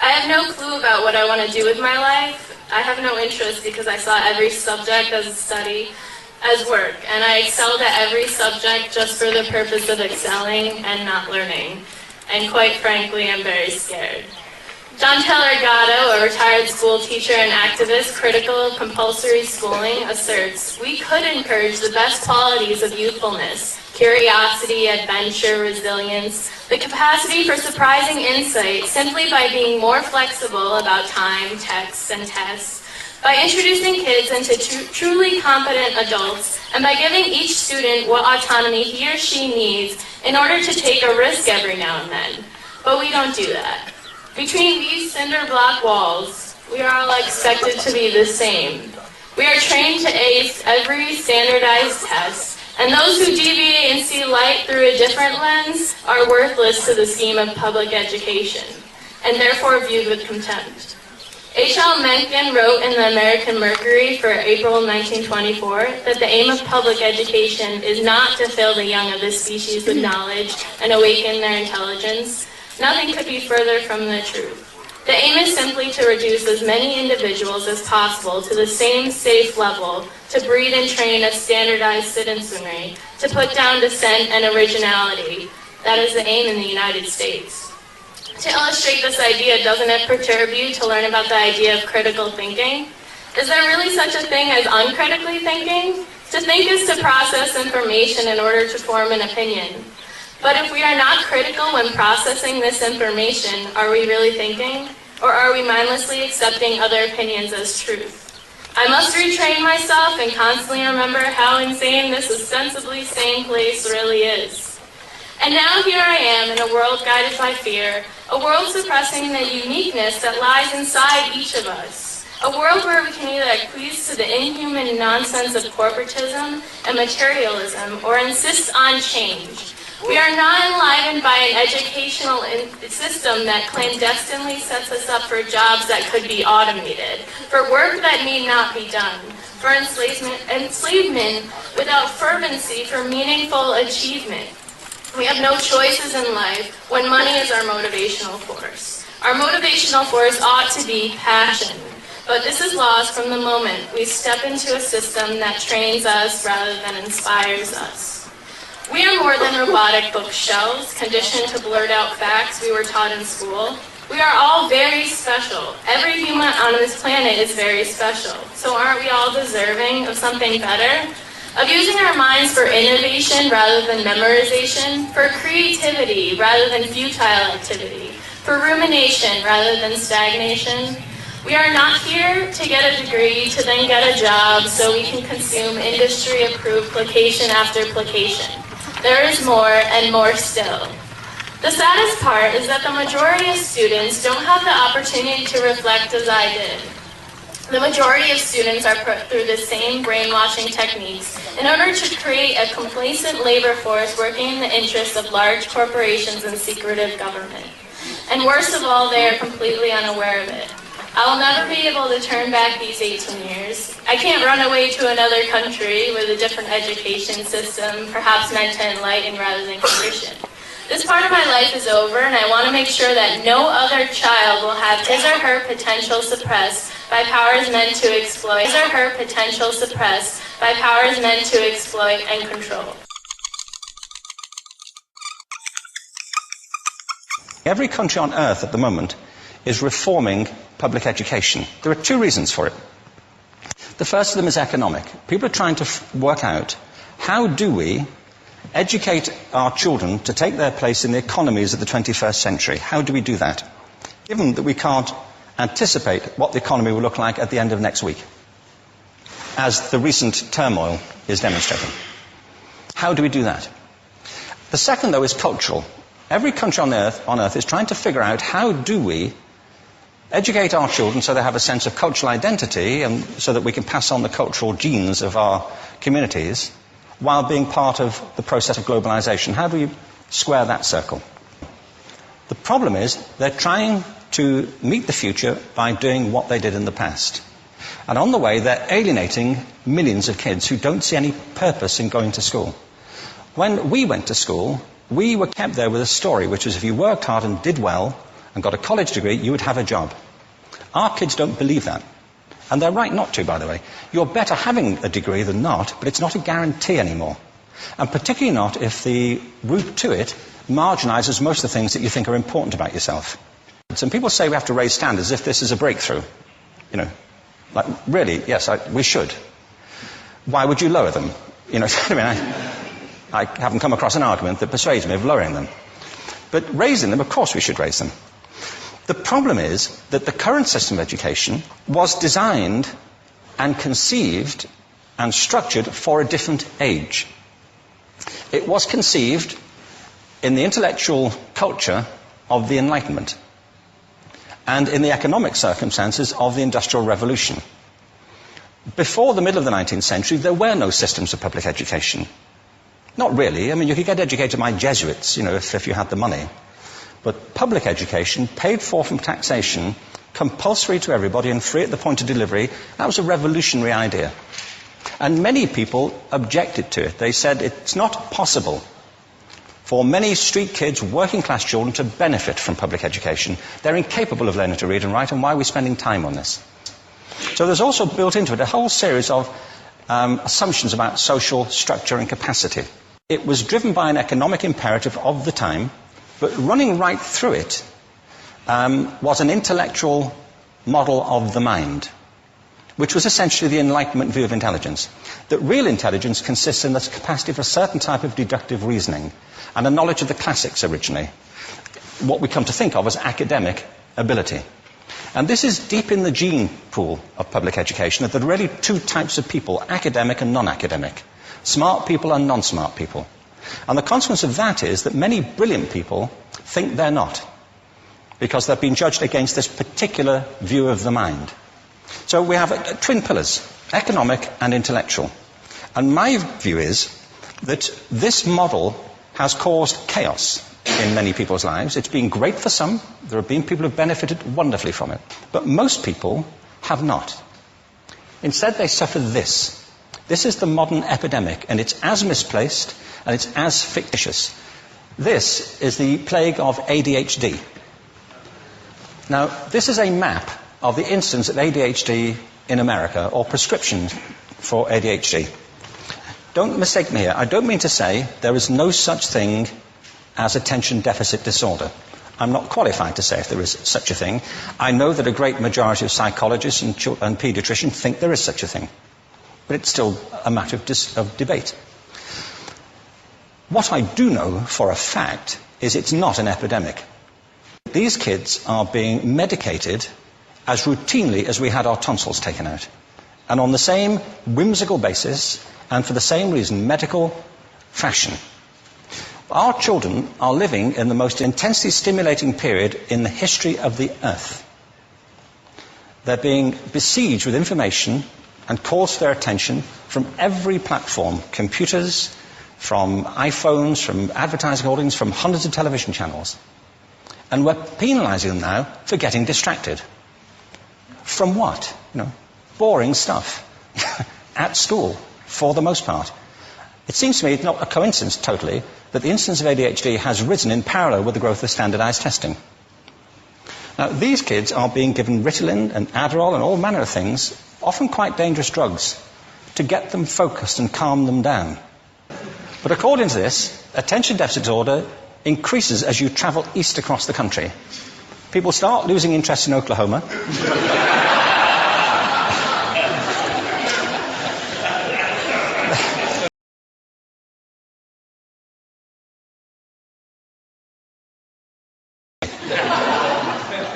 I have no clue about what I want to do with my life. I have no interest because I saw every subject as a study, as work, and I excelled at every subject just for the purpose of excelling and not learning. And quite frankly, I'm very scared. John Taylor Gatto, a retired school teacher and activist critical of compulsory schooling, asserts, "We could encourage the best qualities of youthfulness, curiosity, adventure, resilience, the capacity for surprising insight simply by being more flexible about time, texts, and tests, by introducing kids into truly competent adults, and by giving each student what autonomy he or she needs in order to take a risk every now and then." But we don't do that. Between these cinder block walls, we are all expected to be the same. We are trained to ace every standardized test, and those who deviate and see light through a different lens are worthless to the scheme of public education, and therefore viewed with contempt. H.L. Mencken wrote in the American Mercury for April 1924 that the aim of public education is not to fill the young of the species with knowledge and awaken their intelligence. Nothing could be further from the truth. The aim is simply to reduce as many individuals as possible to the same safe level, to breed and train a standardized citizenry, to put down dissent and originality. That is the aim in the United States. To illustrate this idea, doesn't it perturb you to learn about the idea of critical thinking? Is there really such a thing as uncritically thinking? To think is to process information in order to form an opinion. But if we are not critical when processing this information, are we really thinking? Or are we mindlessly accepting other opinions as truth? I must retrain myself and constantly remember how insane this ostensibly sane place really is. And now here I am in a world guided by fear, a world suppressing the uniqueness that lies inside each of us. A world where we can either acquiesce to the inhuman nonsense of corporatism and materialism or insist on change. We are not enlivened by an educational system that clandestinely sets us up for jobs that could be automated, for work that need not be done, for enslavement without fervency for meaningful achievement. We have no choices in life when money is our motivational force. Our motivational force ought to be passion, but this is lost from the moment we step into a system that trains us rather than inspires us. We are more than robotic bookshelves, conditioned to blurt out facts we were taught in school. We are all very special. Every human on this planet is very special. So aren't we all deserving of something better? Of using our minds for innovation rather than memorization, for creativity rather than futile activity, for rumination rather than stagnation? We are not here to get a degree to then get a job so we can consume industry-approved placation after placation. There is more and more still. The saddest part is that the majority of students don't have the opportunity to reflect as I did. The majority of students are put through the same brainwashing techniques in order to create a complacent labor force working in the interests of large corporations and secretive government. And worst of all, they are completely unaware of it. I will never be able to turn back these 18 years. I can't run away to another country with a different education system, perhaps meant to enlighten rather than condition. This part of my life is over, and I want to make sure that no other child will have his or her potential suppressed by powers meant to exploit, and control. Every country on earth at the moment is reforming public education. There are two reasons for it. The first of them is economic. People are trying to work out, how do we educate our children to take their place in the economies of the 21st century? How do we do that, given that we can't anticipate what the economy will look like at the end of next week, as the recent turmoil is demonstrating? How do we do that? The second, though, is cultural. Every country on earth is trying to figure out, how do we educate our children so they have a sense of cultural identity and so that we can pass on the cultural genes of our communities while being part of the process of globalization. How do we square that circle? The problem is they're trying to meet the future by doing what they did in the past. And on the way, they're alienating millions of kids who don't see any purpose in going to school. When we went to school, we were kept there with a story, which was if you worked hard and did well, and got a college degree, you would have a job. Our kids don't believe that. And they're right not to, by the way. You're better having a degree than not, but it's not a guarantee anymore. And particularly not if the route to it marginalizes most of the things that you think are important about yourself. Some people say we have to raise standards as if this is a breakthrough. You know, like, really, yes, we should. Why would you lower them? You know, I mean, I haven't come across an argument that persuades me of lowering them. But raising them, of course we should raise them. The problem is that the current system of education was designed and conceived and structured for a different age. It was conceived in the intellectual culture of the Enlightenment and in the economic circumstances of the Industrial Revolution. Before the middle of the 19th century, there were no systems of public education. Not really. I mean, you could get educated by Jesuits, you know, if you had the money. But public education, paid for from taxation, compulsory to everybody and free at the point of delivery, that was a revolutionary idea. And many people objected to it. They said it's not possible for many street kids, working class children, to benefit from public education. They're incapable of learning to read and write, and why are we spending time on this? So there's also built into it a whole series of assumptions about social structure and capacity. It was driven by an economic imperative of the time, but running right through it was an intellectual model of the mind, which was essentially the Enlightenment view of intelligence. That real intelligence consists in the capacity for a certain type of deductive reasoning and a knowledge of the classics originally, what we come to think of as academic ability. And this is deep in the gene pool of public education, that there are really two types of people, academic and non-academic, smart people and non-smart people. And the consequence of that is that many brilliant people think they're not, because they've been judged against this particular view of the mind. So we have twin pillars, economic and intellectual. And my view is that this model has caused chaos in many people's lives. It's been great for some. There have been people who have benefited wonderfully from it. But most people have not. Instead, they suffer this. This is the modern epidemic, and it's as misplaced and it's as fictitious. This is the plague of ADHD. Now, this is a map of the incidence of ADHD in America, or prescriptions for ADHD. Don't mistake me here. I don't mean to say there is no such thing as attention deficit disorder. I'm not qualified to say if there is such a thing. I know that a great majority of psychologists and paediatricians think there is such a thing. But it's still a matter of debate. What I do know for a fact is it's not an epidemic. These kids are being medicated as routinely as we had our tonsils taken out. And on the same whimsical basis, and for the same reason, medical fashion. Our children are living in the most intensely stimulating period in the history of the earth. They're being besieged with information and calls for their attention from every platform, computers, from iPhones, from advertising holdings, from hundreds of television channels. And we're penalizing them now for getting distracted. From what? You know, boring stuff. At school, for the most part. It seems to me it's not a coincidence totally that the incidence of ADHD has risen in parallel with the growth of standardized testing. Now, these kids are being given Ritalin and Adderall and all manner of things, often quite dangerous drugs, to get them focused and calm them down. But according to this, attention deficit disorder increases as you travel east across the country. People start losing interest in Oklahoma.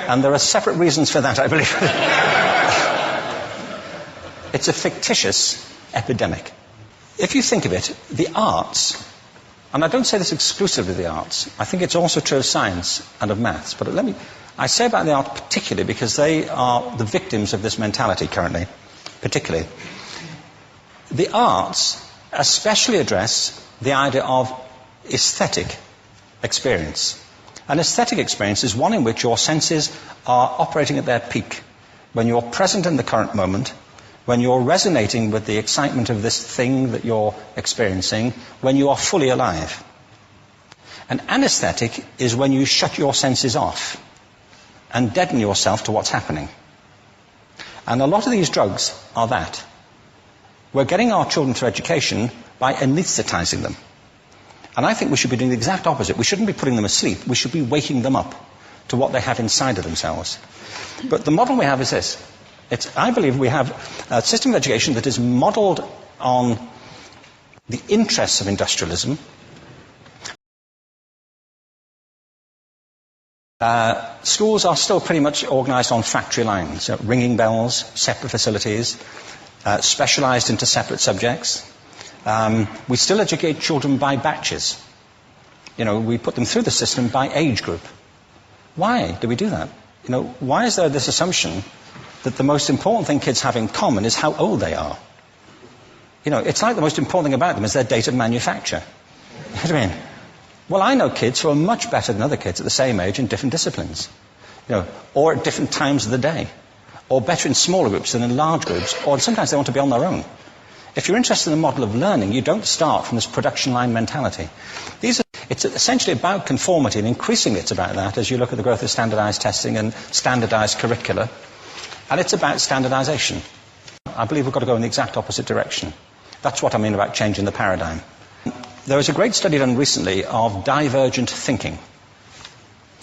And there are separate reasons for that, I believe. It's a fictitious epidemic. If you think of it, the arts, and I don't say this exclusively of the arts, I think it's also true of science and of maths, but I say about the arts particularly because they are the victims of this mentality currently, particularly. The arts especially address the idea of aesthetic experience. An aesthetic experience is one in which your senses are operating at their peak, when you're present in the current moment, when you're resonating with the excitement of this thing that you're experiencing, when you are fully alive. An anesthetic is when you shut your senses off, and deaden yourself to what's happening. And a lot of these drugs are that. We're getting our children through education by anaesthetizing them. And I think we should be doing the exact opposite. We shouldn't be putting them asleep. We should be waking them up to what they have inside of themselves. But the model we have is this. I believe we have a system of education that is modeled on the interests of industrialism. Schools are still pretty much organised on factory lines, ringing bells, separate facilities, specialised into separate subjects. We still educate children by batches. We put them through the system by age group. Why do we do that? Why is there this assumption that the most important thing kids have in common is how old they are? It's like the most important thing about them is their date of manufacture. You know what I mean? Well, I know kids who are much better than other kids at the same age in different disciplines, or at different times of the day, or better in smaller groups than in large groups, or sometimes they want to be on their own. If you're interested in the model of learning, you don't start from this production line mentality. It's essentially about conformity, and increasingly it's about that as you look at the growth of standardized testing and standardized curricula. And it's about standardization. I believe we've got to go in the exact opposite direction. That's what I mean about changing the paradigm. There was a great study done recently of divergent thinking. It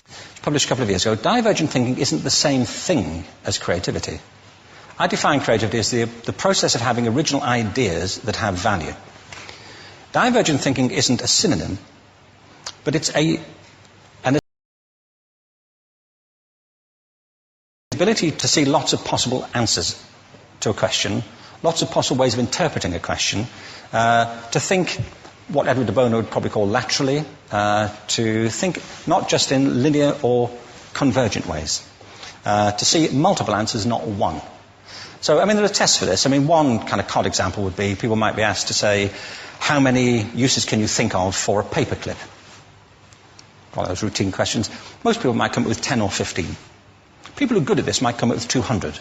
was published a couple of years ago. Divergent thinking isn't the same thing as creativity. I define creativity as the process of having original ideas that have value. Divergent thinking isn't a synonym, but it's an ability to see lots of possible answers to a question, lots of possible ways of interpreting a question, to think what Edward de Bono would probably call laterally, to think not just in linear or convergent ways, to see multiple answers, not one. So, there are tests for this. One kind of cod example would be, people might be asked to say, how many uses can you think of for a paperclip? Well, those routine questions. Most people might come up with 10 or 15. People who are good at this might come up with 200.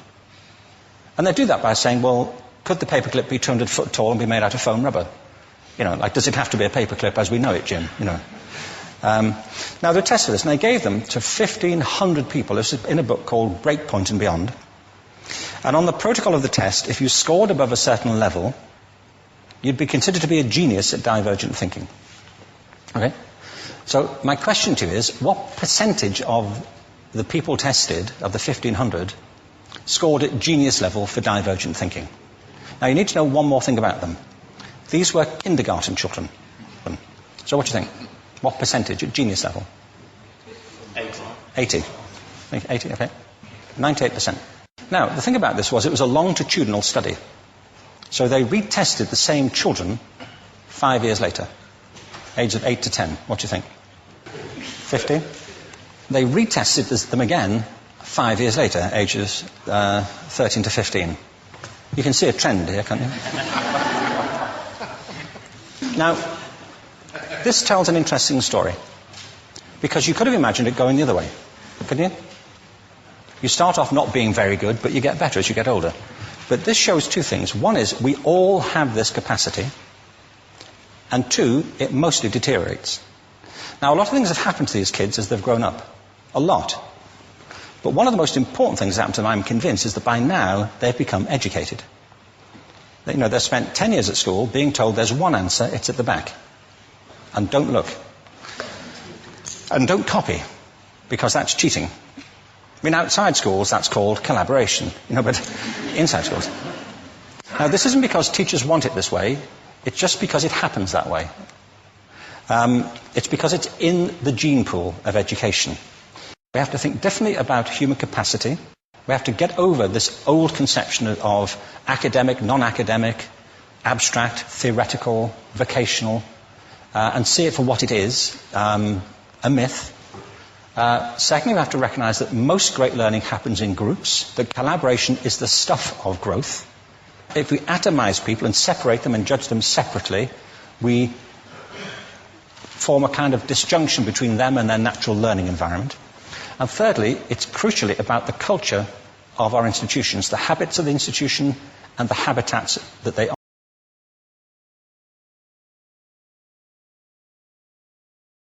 And they do that by saying, well, could the paperclip be 200 foot tall and be made out of foam rubber? Does it have to be a paperclip as we know it, Jim? Now, there are tests for this, and they gave them to 1,500 people. This is in a book called Breakpoint and Beyond. And on the protocol of the test, if you scored above a certain level, you'd be considered to be a genius at divergent thinking. Okay? So my question to you is, what percentage of the people tested, of the 1,500, scored at genius level for divergent thinking? Now, you need to know one more thing about them. These were kindergarten children. So what do you think? What percentage at genius level? 80. 80, okay. 98%. Now, the thing about this was it was a longitudinal study. So they retested the same children 5 years later, ages of 8 to 10. What do you think? 50? They retested them again 5 years later, ages 13 to 15. You can see a trend here, can't you? Now, this tells an interesting story, because you could have imagined it going the other way, couldn't you? You start off not being very good, but you get better as you get older. But this shows two things. One is we all have this capacity, and two, it mostly deteriorates. Now, a lot of things have happened to these kids as they've grown up. A lot. But one of the most important things that happened to them, I'm convinced, is that by now they've become educated. They've spent 10 years at school being told there's one answer, it's at the back. And don't look. And don't copy, because that's cheating. Outside schools, that's called collaboration, but inside schools. Now, this isn't because teachers want it this way, it's just because it happens that way. It's because it's in the gene pool of education. We have to think differently about human capacity. We have to get over this old conception of academic, non-academic, abstract, theoretical, vocational, and see it for what it is, a myth. Secondly, we have to recognize that most great learning happens in groups, that collaboration is the stuff of growth. If we atomize people and separate them and judge them separately, we form a kind of disjunction between them and their natural learning environment. And thirdly, it's crucially about the culture of our institutions, the habits of the institution and the habitats that they